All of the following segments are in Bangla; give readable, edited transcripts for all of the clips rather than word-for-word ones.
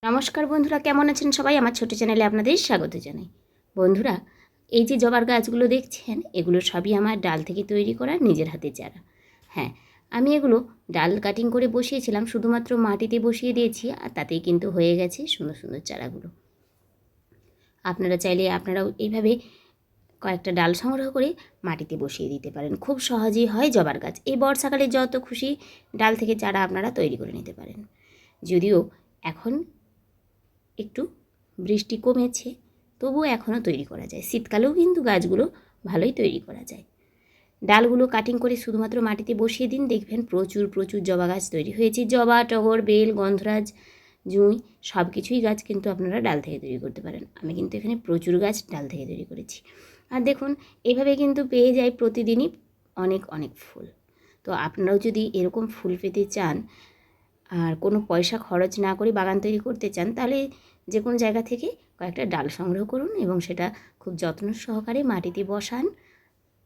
নমস্কার বন্ধুরা, কেমন আছেন সবাই? আমার ছোট চ্যানেলে আপনাদের স্বাগত জানাই। বন্ধুরা, এই যে জবার গাছগুলো দেখছেন, এগুলো সবই আমার ডাল থেকে তৈরি করা নিজের হাতে চারা। হ্যাঁ, আমি এগুলো ডাল কাটিং করে বসিয়েছিলাম, শুধুমাত্র মাটিতে বসিয়ে দিয়েছি, আর তাতেই কিন্তু হয়ে গেছে সুন্দর সুন্দর চারাগুলো। আপনারা চাইলে আপনারাও এইভাবে কয়েকটা ডাল সংগ্রহ করে মাটিতে বসিয়ে দিতে পারেন। খুব সহজেই হয় জবার গাছ। এই বর্ষাকালে যত খুশি ডাল থেকে চারা আপনারা তৈরি করে নিতে পারেন। যদিও এখন একটু বৃষ্টি কমেছে, তবুও এখনও তৈরি করা যায়। শীতকালেও কিন্তু গাছগুলো ভালোই তৈরি করা যায়। ডালগুলো কাটিং করে শুধুমাত্র মাটিতে বসিয়ে দিন, দেখবেন প্রচুর প্রচুর জবা গাছ তৈরি হয়েছে। জবা, টগর, বেল, গন্ধরাজ, জুঁই সব কিছুই গাছ কিন্তু আপনারা ডাল থেকে তৈরি করতে পারেন। আমি কিন্তু এখানে প্রচুর গাছ ডাল থেকে তৈরি করেছি। আর দেখুন, এভাবে কিন্তু পেয়ে যাই প্রতিদিনই অনেক অনেক ফুল। তো আপনারাও যদি এরকম ফুল পেতে চান আর কোনো পয়সা খরচ না করে বাগান তৈরি করতে চান, তাহলে যে কোনো জায়গা থেকে কয়েকটা ডাল সংগ্রহ করুন এবং সেটা খুব যত্ন সহকারে মাটিতে বসান।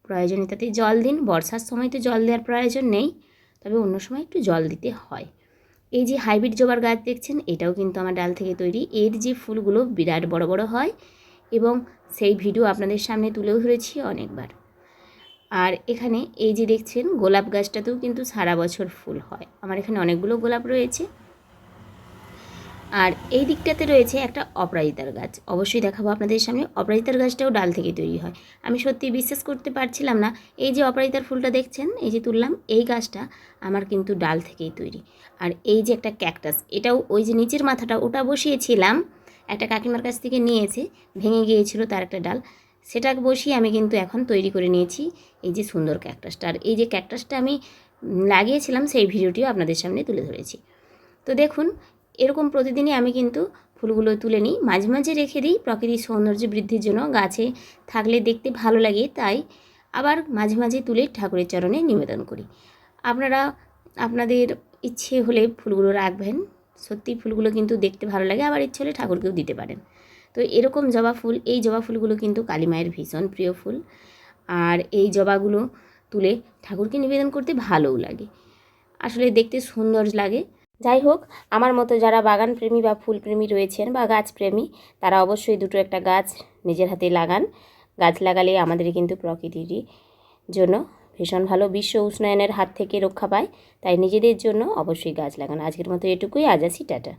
প্রয়োজনে তাতে জল দিন। বর্ষার সময় তো জল দেওয়ার প্রয়োজন নেই, তবে অন্য সময় একটু জল দিতে হয়। এই যে হাইব্রিড জবার গাছ দেখছেন, এটাও কিন্তু আমার ডাল থেকে তৈরি। এর যে ফুলগুলো বিরাট বড় বড় হয় এবং সেই ভিডিও আপনাদের সামনে তুলেও ধরেছি অনেকবার। আর এখানে এই যে দেখছেন গোলাপ গাছটাতেও কিন্তু সারা বছর ফুল হয়। আমার এখানে অনেকগুলো গোলাপ রয়েছে। আর এই দিকটাতে রয়েছে একটা অপরাজিতার গাছ, অবশ্যই দেখাবো আপনাদের সামনে। অপরাজিতার গাছটাও ডাল থেকে তৈরি হয়। আমি সত্যি বিশ্বাস করতে পারছিলাম না। এই যে অপরাজিতার ফুলটা দেখছেন, এই যে তুললাম, এই গাছটা আমার কিন্তু ডাল থেকেই তৈরি। আর এই যে একটা ক্যাকটাস, এটাও ওই যে নিচের মাথাটা ওটা বসিয়েছিলাম, একটা কাকিমার কাছ থেকে নিয়েছে, ভেঙে গিয়েছিল তার একটা ডাল, সেটা বসিয়ে আমি কিন্তু এখন তৈরি করে নিয়েছি এই যে সুন্দর ক্যাকটাসটা। আর এই যে ক্যাকটাসটা আমি লাগিয়েছিলাম, সেই ভিডিওটিও আপনাদের সামনে তুলে ধরেছি। তো দেখুন, এরকম প্রতিদিনই আমি কিন্তু ফুলগুলো তুলে নিই, মাঝে মাঝে রেখে দিই প্রকৃতির সৌন্দর্য বৃদ্ধির জন্য। গাছে থাকলে দেখতে ভালো লাগে, তাই আবার মাঝে মাঝে তুলে ঠাকুরের চরণে নিবেদন করি। আপনারা আপনাদের ইচ্ছে হলে ফুলগুলো রাখবেন। সত্যি ফুলগুলো কিন্তু দেখতে ভালো লাগে, আবার ইচ্ছে হলে ঠাকুরকেও দিতে পারেন। তো এরকম জবা ফুল, এই জবা ফুলগুলো কিন্তু কালী মায়ের ভীষণ প্রিয় ফুল। আর এই জবাগুলো তুলে ঠাকুরকে নিবেদন করতে ভালোও লাগে, আসলে দেখতে সুন্দর লাগে। যাই হোক, আমার মতো যারা বাগান প্রেমী বা ফুলপ্রেমী রয়েছেন বা গাছপ্রেমী, তারা অবশ্যই দুটো একটা গাছ নিজের হাতে লাগান। গাছ লাগালে আমাদের কিন্তু প্রকৃতিরই জন্য ভীষণ ভালো। বিশ্ব উষ্ণায়নের হাত থেকে রক্ষা পায়, তাই নিজেদের জন্য অবশ্যই গাছ লাগান। আজকের মতো এটুকুই, আজ আসি, টাটা।